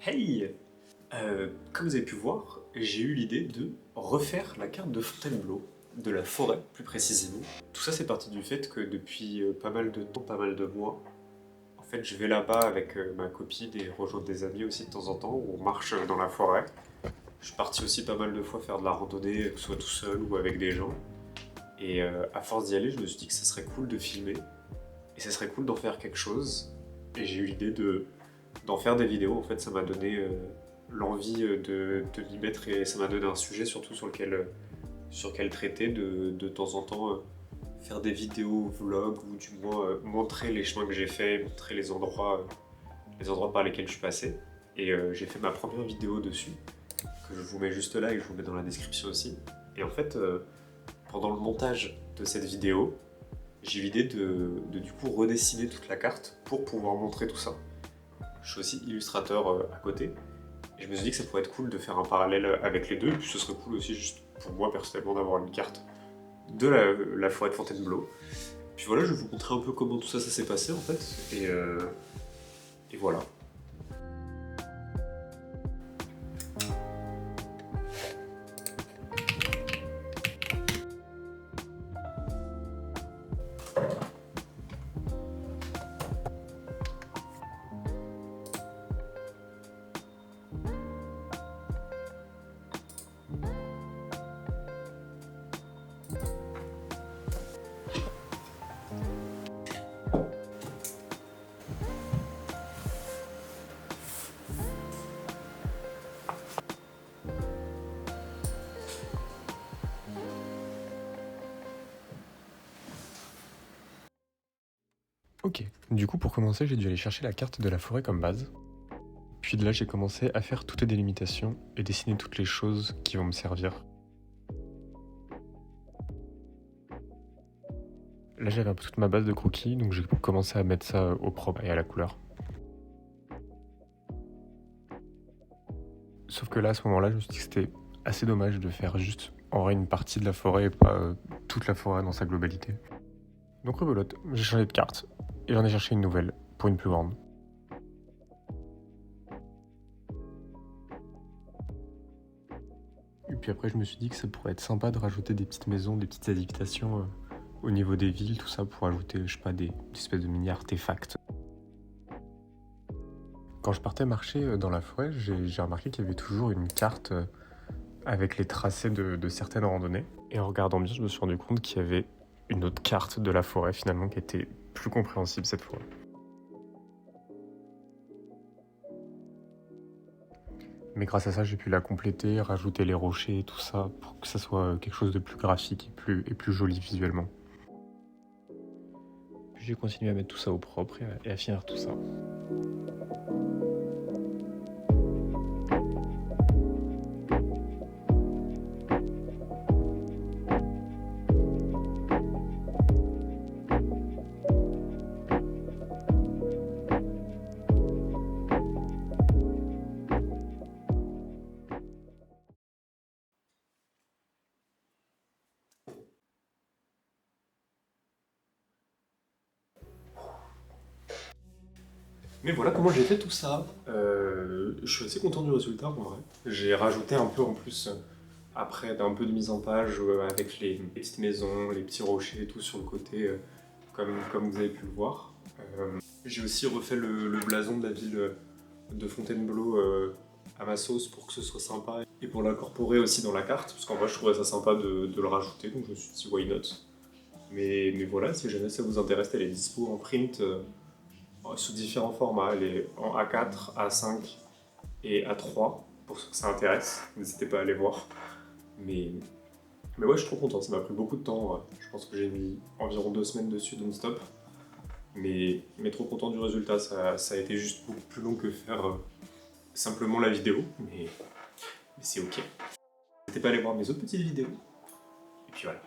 Hey! Comme vous avez pu voir, j'ai eu l'idée de refaire la carte de Fontainebleau, de la forêt plus précisément. Tout ça c'est parti du fait que depuis pas mal de temps, pas mal de mois, en fait je vais là-bas avec ma copine et rejoindre des amis aussi de temps en temps, où on marche dans la forêt. Je suis parti aussi pas mal de fois faire de la randonnée, que ce soit tout seul ou avec des gens. Et à force d'y aller, je me suis dit que ça serait cool de filmer, et ça serait cool d'en faire quelque chose. Et j'ai eu l'idée d'en faire des vidéos. En fait, ça m'a donné l'envie de m'y mettre et ça m'a donné un sujet surtout sur lequel traiter de temps en temps. Faire des vidéos vlogs ou du moins montrer les chemins que j'ai faits, montrer les endroits par lesquels je suis passé. Et j'ai fait ma première vidéo dessus, que je vous mets juste là et que je vous mets dans la description aussi. Et en fait, pendant le montage de cette vidéo, j'ai eu l'idée de du coup redessiner toute la carte pour pouvoir montrer tout ça. Je suis aussi illustrateur à côté, et je me suis dit que ça pourrait être cool de faire un parallèle avec les deux, et puis ce serait cool aussi juste pour moi personnellement d'avoir une carte de la forêt de Fontainebleau. Puis voilà, je vais vous montrer un peu comment tout ça, ça s'est passé en fait, et voilà. Ok, du coup pour commencer j'ai dû aller chercher la carte de la forêt comme base. Puis de là j'ai commencé à faire toutes les délimitations et dessiner toutes les choses qui vont me servir. Là j'avais un peu toute ma base de croquis, donc j'ai commencé à mettre ça au propre et à la couleur. Sauf que là à ce moment-là je me suis dit que c'était assez dommage de faire juste en vrai une partie de la forêt et pas toute la forêt dans sa globalité. Donc rebelote, j'ai changé de carte et j'en ai cherché une nouvelle pour une plus grande. Et puis après, je me suis dit que ça pourrait être sympa de rajouter des petites maisons, des petites habitations au niveau des villes, tout ça, pour ajouter, je sais pas, des espèces de mini-artefacts. Quand je partais marcher dans la forêt, j'ai remarqué qu'il y avait toujours une carte avec les tracés de certaines randonnées. Et en regardant bien, je me suis rendu compte qu'il y avait une autre carte de la forêt, finalement, qui était plus compréhensible cette fois. Mais grâce à ça, j'ai pu la compléter, rajouter les rochers et tout ça, pour que ça soit quelque chose de plus graphique et plus joli visuellement. Puis j'ai continué à mettre tout ça au propre et à finir tout ça. Mais voilà comment j'ai fait tout ça. Je suis assez content du résultat en vrai. J'ai rajouté un peu en plus, après d'un peu de mise en page avec les petites maisons, les petits rochers et tout sur le côté, comme vous avez pu le voir. J'ai aussi refait le blason de la ville de Fontainebleau à ma sauce pour que ce soit sympa et pour l'incorporer aussi dans la carte, parce qu'en vrai je trouvais ça sympa de le rajouter, donc je me suis dit why not. Mais voilà, si jamais ça vous intéresse, elle est dispo en print. Sous différents formats, elle est en A4, A5 et A3, pour ceux que ça intéresse, n'hésitez pas à aller voir. Mais, mais ouais, je suis trop content, ça m'a pris beaucoup de temps, je pense que j'ai mis environ 2 semaines dessus non-stop. Mais trop content du résultat, ça a été juste beaucoup plus long que faire simplement la vidéo, mais c'est ok. N'hésitez pas à aller voir mes autres petites vidéos, et puis voilà.